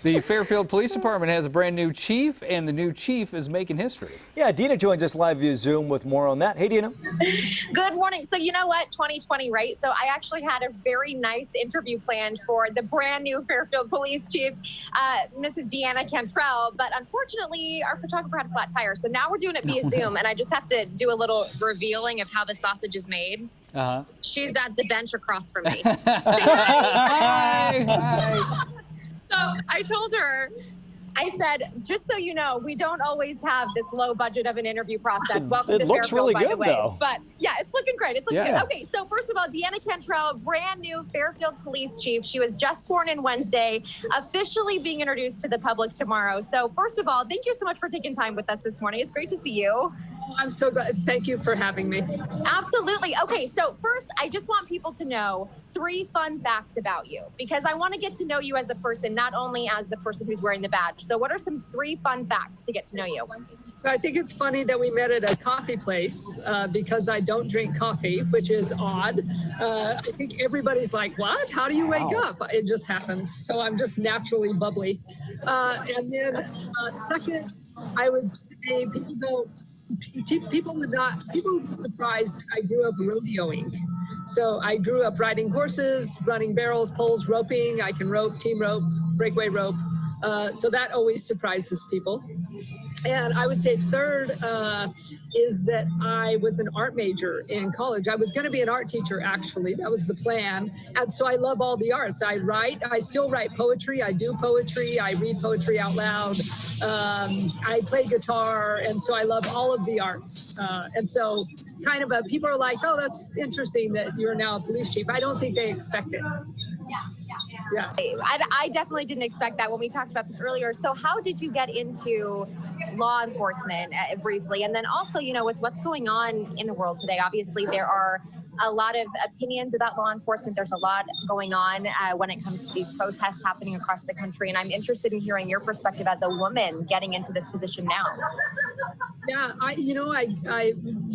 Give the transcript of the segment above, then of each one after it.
The Fairfield Police Department has a brand new chief, and the new chief is making history. Yeah, Dina joins us live via Zoom with more on that. Hey, Dina. Good morning. So you know what, 2020, right? So I actually had a very nice interview planned for the brand new Fairfield Police Chief, Mrs. Deanna Cantrell, but unfortunately our photographer had a flat tire. So now we're doing it via Zoom, and I just have to do a little revealing of how the sausage is made. She's at the bench across from me. Hi. Hi. So I told her, I said, just so you know, we don't always have this low budget of an interview process. Welcome to looks Fairfield, really by the good, way. though. But yeah, it's looking great. It's looking Yeah. good. Okay, so first of all, Deanna Cantrell, brand new Fairfield Police Chief. She was just sworn in Wednesday, officially being introduced to the public tomorrow. So first of all, thank you so much for taking time with us this morning. It's great to see you. I'm so glad. Thank you for having me. Absolutely. Okay, so first, I just want people to know 3 fun facts about you, because I want to get to know you as a person, not only as the person who's wearing the badge. So what are some 3 fun facts to get to know you? So I think it's funny that we met at a coffee place because I don't drink coffee, which is odd. I think everybody's like, what? How do you wake up? It just happens. So I'm just naturally bubbly. And then second, I would say people would be surprised that I grew up rodeoing. So I grew up riding horses, running barrels, poles, roping. I can rope, team rope, breakaway rope. So that always surprises people. And I would say third is that I was an art major in college. I was going to be an art teacher, actually. That was the plan. And so I love all the arts. I still write poetry. I do poetry. I read poetry out loud. I play guitar. And so I love all of the arts. And so kind of people are like, oh, that's interesting that you're now a police chief. I don't think they expect it. Yeah. I definitely didn't expect that when we talked about this earlier. So how did you get into law enforcement briefly? And then also, you know, with what's going on in the world today, obviously there are a lot of opinions about law enforcement. There's a lot going on when it comes to these protests happening across the country. And I'm interested in hearing your perspective as a woman getting into this position now. Yeah, I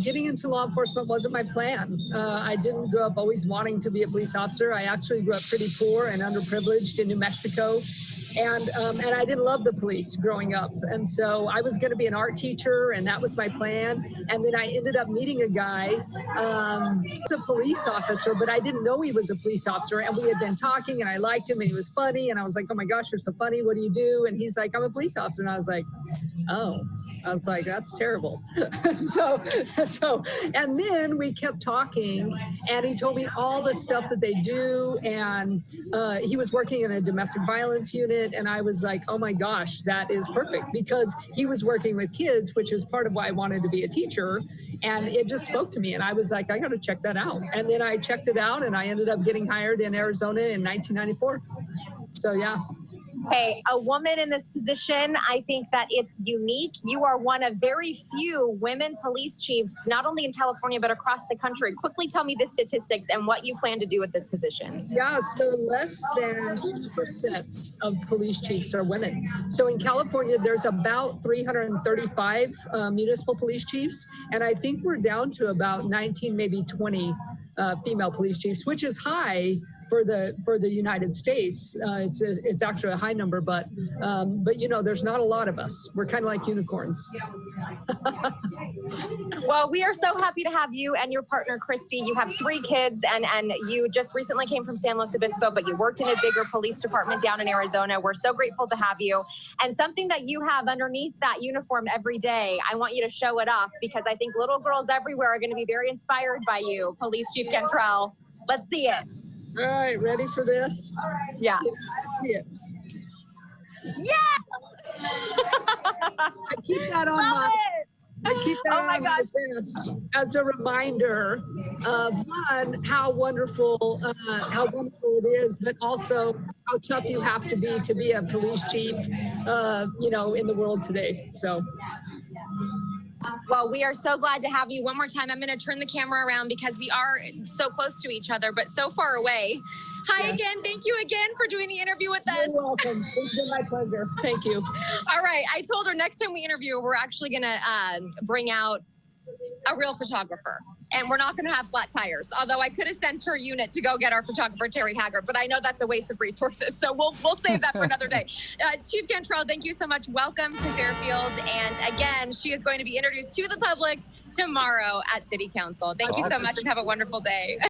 getting into law enforcement wasn't my plan. I didn't grow up always wanting to be a police officer. I actually grew up pretty poor and underprivileged in New Mexico. And I didn't love the police growing up. And so I was going to be an art teacher, and that was my plan. And then I ended up meeting a guy, he's a police officer, but I didn't know he was a police officer. And we had been talking, and I liked him, and he was funny. And I was like, oh my gosh, you're so funny. What do you do? And he's like, I'm a police officer. And I was like, oh. I was like, that's terrible. And then we kept talking, and he told me all the stuff that they do. And he was working in a domestic violence unit. And I was like, oh my gosh, that is perfect, because he was working with kids, which is part of why I wanted to be a teacher. And it just spoke to me. And I was like, I got to check that out. And then I checked it out, and I ended up getting hired in Arizona in 1994. So, yeah. Hey, a woman in this position, I think that it's unique. You are one of very few women police chiefs, not only in California, but across the country. Quickly tell me the statistics and what you plan to do with this position. Yeah, so less than 2% of police chiefs are women. So in California, there's about 335 municipal police chiefs, and I think we're down to about 19, maybe 20 female police chiefs, which is high for the United States. It's actually a high number, but you know, there's not a lot of us. We're kind of like unicorns. Well, we are so happy to have you and your partner, Christy. You have 3 kids, and you just recently came from San Luis Obispo, but you worked in a bigger police department down in Arizona. We're so grateful to have you. And something that you have underneath that uniform every day, I want you to show it off, because I think little girls everywhere are going to be very inspired by you, Police Chief Cantrell. Let's see it. All right, ready for this? Yeah. Yes! I keep that on my. I keep that on my vest as a reminder of, one, how wonderful it is, but also how tough you have to be a police chief, you know, in the world today. So. Well, we are so glad to have you. One more time, I'm going to turn the camera around because we are so close to each other, but so far away. Hi again. Thank you again for doing the interview with us. You're welcome. It's been my pleasure. Thank you. All right. I told her next time we interview, we're actually going to bring out a real photographer. and we're not going to have flat tires. Although I could have sent her unit to go get our photographer, Terry Haggard, but I know that's a waste of resources. So we'll save that for another day. Chief Cantrell, thank you so much. Welcome to Fairfield. And again, she is going to be introduced to the public tomorrow at City Council. Thank you so much and have a wonderful day.